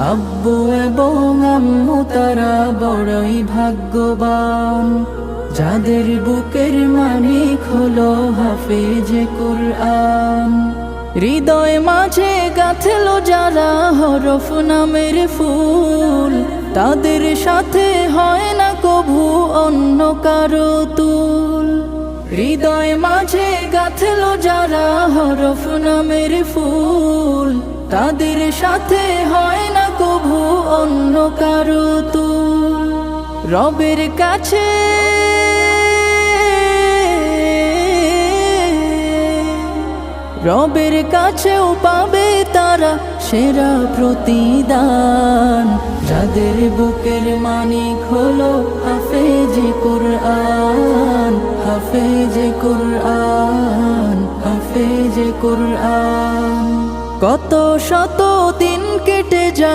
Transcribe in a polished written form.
আব্বু এবং আম্মু তারা বড়ই ভাগ্যবান, যাদের বুকের মানিক হলো হাফেজে কুরআন। হৃদয় মাঝে গাঁথলো যারা হরফ নামের ফুল, তাদের সাথে হয় না কভু অন্য কারো তুল। হৃদয় মাঝে গাঁথলো যারা হরফ নামের ফুল, তাদের সাথে হয় না কভু অন্য কারো তুল। রবের কাছে রবের কাছেও পাবে তারা সেরা প্রতিদান, যাদের বুকের মানিক হলো হাফেজে কুরআন, হাফেজে কুরআন, হাফেজে কুরআন। কত শত দিন কেটে যায়